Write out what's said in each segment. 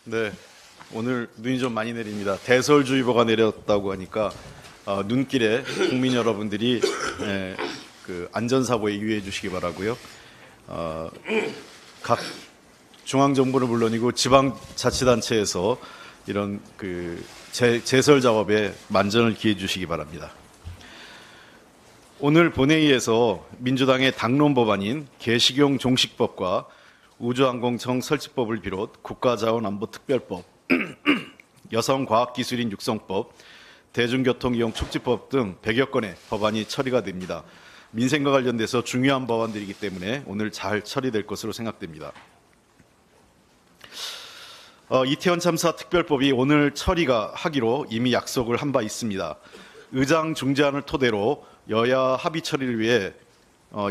네, 오늘 눈이 좀 많이 내립니다. 대설주의보가 내렸다고 하니까 눈길에 국민 여러분들이 그 안전사고에 유의해 주시기 바라고요. 각 중앙정부는 물론이고 지방자치단체에서 이런 그 제설 작업에 만전을 기해 주시기 바랍니다. 오늘 본회의에서 민주당의 당론 법안인 개식용 종식법과 우주항공청 설치법을 비롯 국가자원안보특별법, 여성과학기술인 육성법, 대중교통이용 촉진법 등 100여 건의 법안이 처리가 됩니다. 민생과 관련돼서 중요한 법안들이기 때문에 오늘 잘 처리될 것으로 생각됩니다. 이태원 참사 특별법이 오늘 처리가 하기로 이미 약속을 한 바 있습니다. 의장 중재안을 토대로 여야 합의 처리를 위해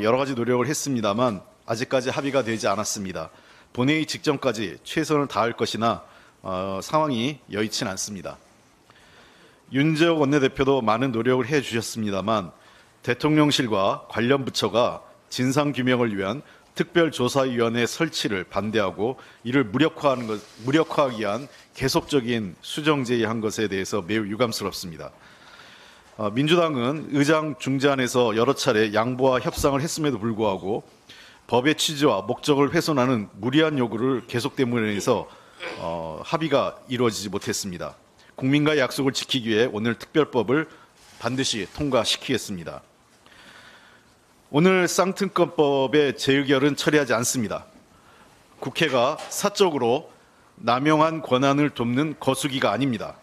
여러 가지 노력을 했습니다만 아직까지 합의가 되지 않았습니다. 본회의 직전까지 최선을 다할 것이나 상황이 여의치 않습니다. 윤재욱 원내대표도 많은 노력을 해주셨습니다만 대통령실과 관련 부처가 진상규명을 위한 특별조사위원회 설치를 반대하고 이를 무력화하기 위한 계속적인 수정제의한 것에 대해서 매우 유감스럽습니다. 민주당은 의장 중재안에서 여러 차례 양보와 협상을 했음에도 불구하고 법의 취지와 목적을 훼손하는 무리한 요구를 계속됨으로 인해서 합의가 이루어지지 못했습니다. 국민과의 약속을 지키기 위해 오늘 특별법을 반드시 통과시키겠습니다. 오늘 쌍특검법의 재의결은 처리하지 않습니다. 국회가 사적으로 남용한 권한을 돕는 거수기가 아닙니다.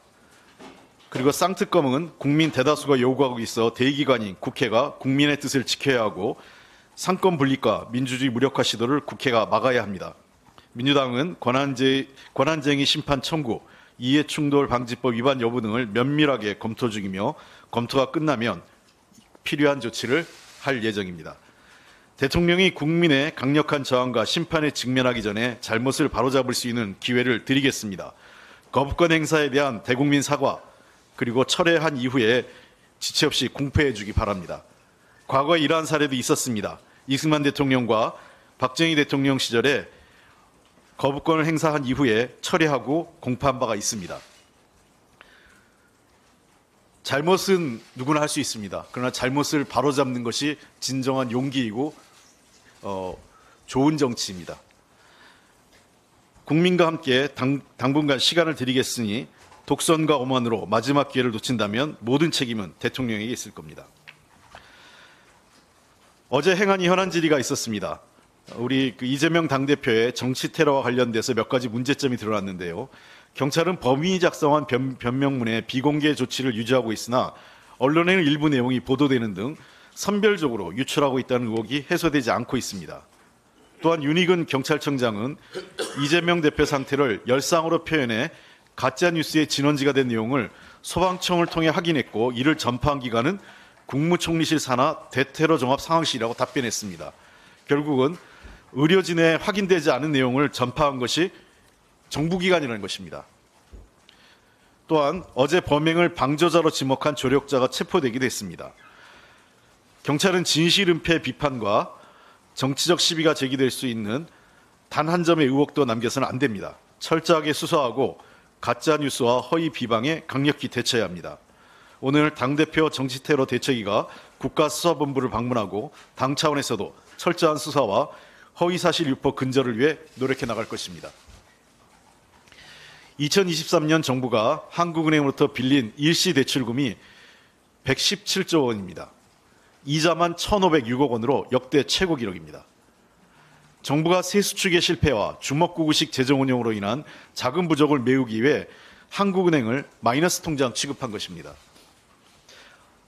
그리고 쌍특검은 국민 대다수가 요구하고 있어 대의기관인 국회가 국민의 뜻을 지켜야 하고 상권 분립과 민주주의 무력화 시도를 국회가 막아야 합니다. 민주당은 권한쟁의 심판 청구, 이해충돌 방지법 위반 여부 등을 면밀하게 검토 중이며 검토가 끝나면 필요한 조치를 할 예정입니다. 대통령이 국민의 강력한 저항과 심판에 직면하기 전에 잘못을 바로잡을 수 있는 기회를 드리겠습니다. 거부권 행사에 대한 대국민 사과 그리고 철회한 이후에 지체 없이 공표해 주기 바랍니다. 과거에 이러한 사례도 있었습니다. 이승만 대통령과 박정희 대통령 시절에 거부권을 행사한 이후에 철회하고 공표한 바가 있습니다. 잘못은 누구나 할 수 있습니다. 그러나 잘못을 바로잡는 것이 진정한 용기이고 좋은 정치입니다. 국민과 함께 당분간 시간을 드리겠으니 독선과 오만으로 마지막 기회를 놓친다면 모든 책임은 대통령에게 있을 겁니다. 어제 행안위 현안 질의가 있었습니다. 우리 이재명 당대표의 정치 테러와 관련돼서 몇 가지 문제점이 드러났는데요. 경찰은 범인이 작성한 변명문에 비공개 조치를 유지하고 있으나 언론에는 일부 내용이 보도되는 등 선별적으로 유출하고 있다는 의혹이 해소되지 않고 있습니다. 또한 윤익은 경찰청장은 이재명 대표 상태를 열상으로 표현해 가짜뉴스의 진원지가 된 내용을 소방청을 통해 확인했고 이를 전파한 기관은 국무총리실 산하 대테러 종합 상황실이라고 답변했습니다. 결국은 의료진에 확인되지 않은 내용을 전파한 것이 정부기관이라는 것입니다. 또한 어제 범행을 방조자로 지목한 조력자가 체포되기도 했습니다. 경찰은 진실 은폐 비판과 정치적 시비가 제기될 수 있는 단 한 점의 의혹도 남겨서는 안 됩니다. 철저하게 수사하고 가짜뉴스와 허위 비방에 강력히 대처해야 합니다. 오늘 당대표 정치테러 대책위가 국가수사본부를 방문하고 당 차원에서도 철저한 수사와 허위사실 유포 근절을 위해 노력해 나갈 것입니다. 2023년 정부가 한국은행으로부터 빌린 일시대출금이 117조 원입니다. 이자만 1,506억 원으로 역대 최고 기록입니다. 정부가 세수축의 실패와 주먹구구식 재정 운영으로 인한 자금 부족을 메우기 위해 한국은행을 마이너스 통장 취급한 것입니다.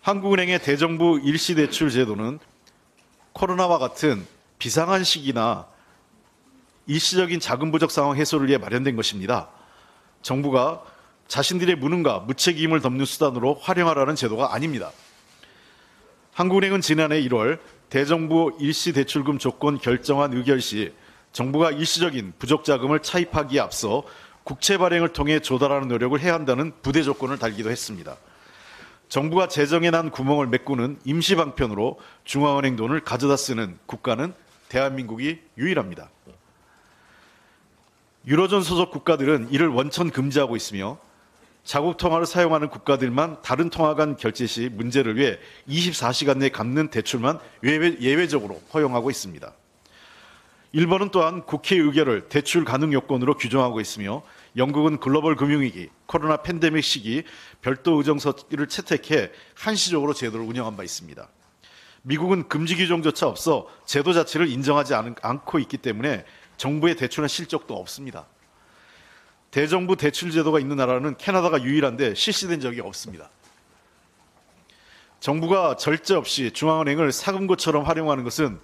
한국은행의 대정부 일시대출 제도는 코로나와 같은 비상한 시기나 일시적인 자금 부족 상황 해소를 위해 마련된 것입니다. 정부가 자신들의 무능과 무책임을 덮는 수단으로 활용하라는 제도가 아닙니다. 한국은행은 지난해 1월 대정부 일시대출금 조건 결정안 의결 시 정부가 일시적인 부족 자금을 차입하기에 앞서 국채 발행을 통해 조달하는 노력을 해야 한다는 부대 조건을 달기도 했습니다. 정부가 재정에 난 구멍을 메꾸는 임시 방편으로 중앙은행 돈을 가져다 쓰는 국가는 대한민국이 유일합니다. 유로존 소속 국가들은 이를 원천 금지하고 있으며 자국 통화를 사용하는 국가들만 다른 통화 간 결제 시 문제를 위해 24시간 내에 갚는 대출만 예외적으로 허용하고 있습니다. 일본은 또한 국회 의결을 대출 가능 요건으로 규정하고 있으며 영국은 글로벌 금융위기, 코로나 팬데믹 시기 별도 의정서를 채택해 한시적으로 제도를 운영한 바 있습니다. 미국은 금지 규정조차 없어 제도 자체를 인정하지 않고 있기 때문에 정부의 대출한 실적도 없습니다. 대정부 대출 제도가 있는 나라는 캐나다가 유일한데 실시된 적이 없습니다. 정부가 절제 없이 중앙은행을 사금고처럼 활용하는 것은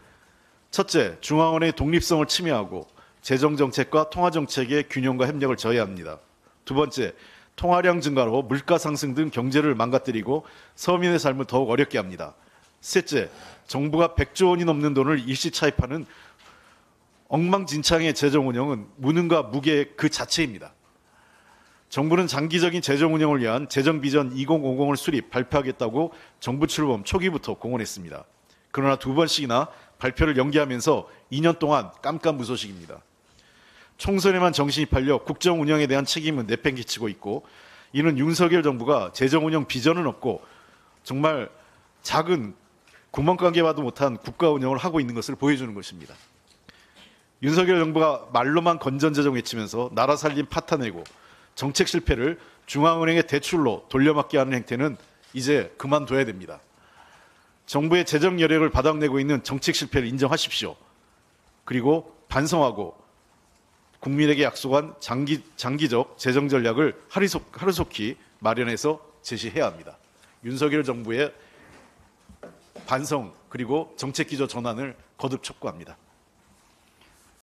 첫째, 중앙은행의 독립성을 침해하고 재정정책과 통화정책의 균형과 협력을 저해합니다. 두 번째, 통화량 증가로 물가 상승 등 경제를 망가뜨리고 서민의 삶을 더욱 어렵게 합니다. 셋째, 정부가 100조 원이 넘는 돈을 일시 차입하는 엉망진창의 재정 운영은 무능과 무계 그 자체입니다. 정부는 장기적인 재정 운영을 위한 재정 비전 2050을 수립, 발표하겠다고 정부 출범 초기부터 공언했습니다. 그러나 두 번씩이나 발표를 연기하면서 2년 동안 깜깜무소식입니다. 총선에만 정신이 팔려 국정 운영에 대한 책임은 내팽개치고 있고, 이는 윤석열 정부가 재정 운영 비전은 없고 정말 작은 구멍가게와도 못한 국가 운영을 하고 있는 것을 보여주는 것입니다. 윤석열 정부가 말로만 건전재정 외치면서 나라 살림 파탄내고 정책 실패를 중앙은행의 대출로 돌려막기 하는 행태는 이제 그만둬야 됩니다. 정부의 재정 여력을 바닥내고 있는 정책 실패를 인정하십시오. 그리고 반성하고 국민에게 약속한 장기적 재정 전략을 하루속히 마련해서 제시해야 합니다. 윤석열 정부의 반성 그리고 정책 기조 전환을 거듭 촉구합니다.